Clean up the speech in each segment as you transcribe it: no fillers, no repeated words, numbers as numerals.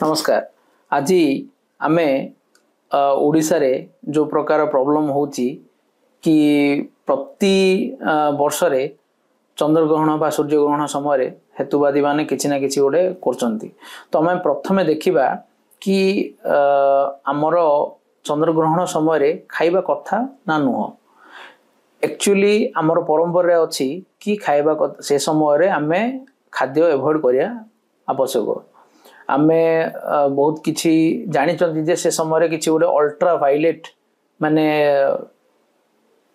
नमस्कार। आज आमे ओडिशा रे जो प्रकार प्रॉब्लम होची कि प्रति वर्ष रे चंद्रग्रहण बा सूर्यग्रहण समय हेतुवादी माने किछि ना किछि गोटे करचंती। तो आमे प्रथमे देखिबा कि हमर चंद्रग्रहण समय रे खाइबा कथा ना नुह। एक्चुअली हमर परंपरा अछि कि खाइबा से समय रे आमे खाद्य एवॉइड करिया आवश्यक। आमे बहुत किछि जानि चंती जे से समय रे किछि गोटे अल्ट्रा वायलेट माने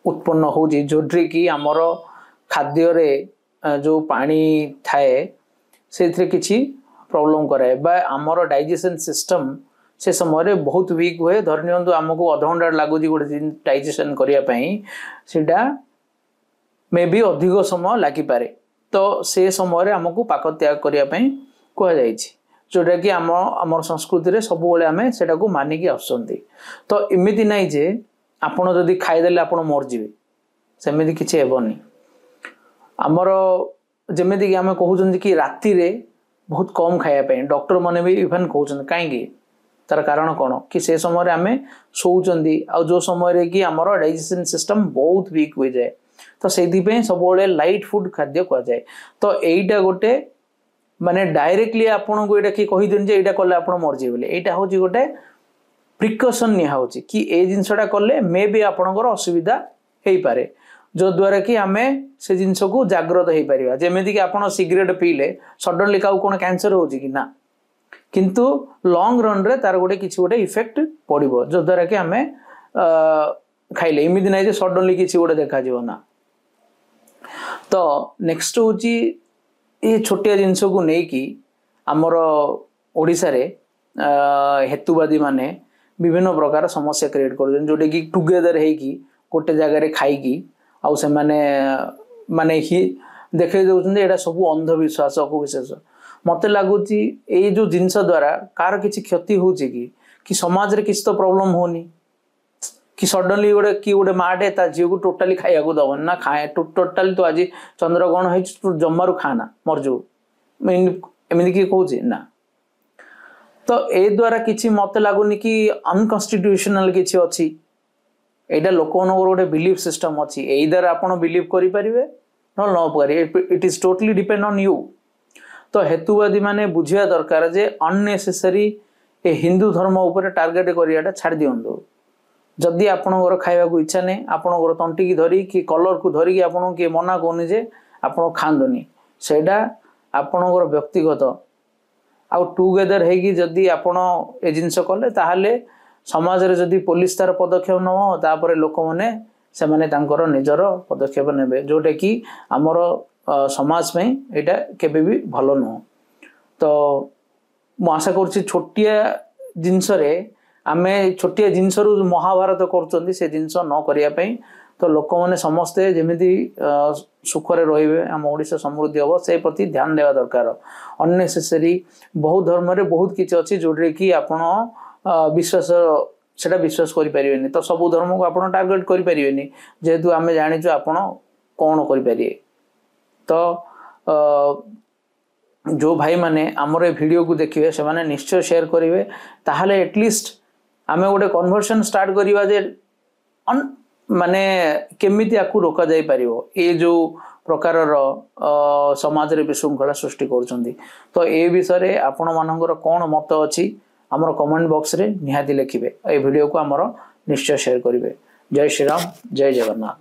उत्पन्न होजी जोड्री कि हमर खाद्य रे जो पानी थाए सेथरे किछि प्रॉब्लम करे बा हमर डाइजेशन सिस्टम से समय रे बहुत वीक हुए। धरनियंतु हमको आधा घंटा लागु जी गोटे डाइजेशन करिया पई सेटा मे बी अधिक समय लागि पारे। तो से समय रे हमको पाक त्याग करिया पई कह जाईछि जोटा कि हमर संस्कृति रे सब बेले हमें सेटा को मानि कि आसंती। तो इमिति नै जे आपण जदी खाइ देले आपण मर जिवे सेमिति किछि हेबनी। हमर जेमिति कि हमें कहउछन कि राति रे बहुत कम खाया पे डॉक्टर माने भी इवन कहउछन काहे कि तार कारण कोन कि से समय रे हमें सोउचंदी आ जो समय रे कि हमर डाइजेशन सिस्टम बहुत वीक हो जाए। तो सेदि पे सब बेले लाइट फूड खाद्य को जाए। तो एइटा गोटे माने डायरेक्टली आपण को एटा कि कहि देन जे एटा करले आपण मर जे बोले एटा होची गोटे प्रिकॉशन निया होची कि ए जिंसटा करले मे बी आपणकर असुविधा हेई पारे जो द्वारा कि हमें से जिंस को जागृत हेई परिबा। जेमेदि कि आपण सिगरेट पीले सडनली काउ कोन कैंसर होची कि ना किंतु लॉन्ग रन रे तार गोटे किछि गोटे इफेक्ट पड़िबो जो द्वारा कि हमें खाइले इमिदि नै जे सडनली किछि गोटे देखा जिवो ना। तो नेक्स्ट होची ये छोटिया जिनस को नहीं कि आमर ओडिशा रे हेतुवादी माने विभिन्न प्रकार समस्या क्रिएट कर जोटे कि टुगेदर है कि गोटे जगह रे खाई कि आउ से माने ही देखे दउछन एटा सब अंधविश्वास को विशेष मते लागुची ए जो जिंस द्वारा कार किछि क्षति होची कि समाज रे किछ तो प्रॉब्लम होनी कि सडनली गोटे माटे ता झील को टोटाली खाया को दबन ना खाए टोटाली तो आज चंद्रग्रहण है तू जमारू खाना मरजो एमि कि कहूँ ना। तो ए द्वारा किछि मत लगुनि कि अनकन्स्टिट्यूशनल किछि अछि एटा लोकन गोटे बिलीफ सिस्टम अछि ए द्वारा आपण बिलीव करि परिबे न न करि it is totally depend on you. तो हेतुवादी माने बुझिया दरकार जे अननेसेसरी ए हिंदू धर्म ऊपर टार्गेट करियाटा छाड़ दियंदो। जदि आपणकर खाइबा को इच्छा नहीं आपणकर तंटी की धरी कि कलर को धरिकी आपन के मना कोनी जे आपण खांदोनी सेटा आपणकर व्यक्तिगत आ टुगेदर है कि जदि आपण ए जिंस कले ताहाले समाज रे जदि पुलिस तार पदक्षेप न तापर लोक माने से माने तांकर निजर पदक्षेप नेबे जोटे कि हमर समाज में एटा केबे भी भलो न। तो मु आशा करछि छोटिया जिंस रे आमे छोटिया जिनस रु महाभारत करचंदी से जिनस न करिया पई। तो लोक माने समस्ते जेमिति सुख रे रहिबे हम ओडिसा समृद्धि हो से प्रति ध्यान देवा दरकार। अननेसेसरी बहुत धर्म रे बहुत किछ अछि जोडरे कि आपण विश्वास सेटा विश्वास करि परिबेनी। तो सब धर्म को आपण टारगेट करि परिबेनी जेतु आमे जानि छु आपण कोन करि परिए। तो जो भाई माने हमर वीडियो को देखिबे से माने निश्चय शेयर करिवे ताहाले एटलीस्ट आमे गोटे कन्वर्सन स्टार्ट करिवा जे माने केमिति आकु रोका जाई परिवो ए जो प्रकार समाज रे विशृंखला सृष्टि करचंदी। तो ए विषय रे आपण मानकर कोन मत अछि हमर कमेंट बॉक्स रे निहाती लिखिबे ए वीडियो को हमर निश्चय शेयर करिवे। जय श्री राम जय जगन्नाथ।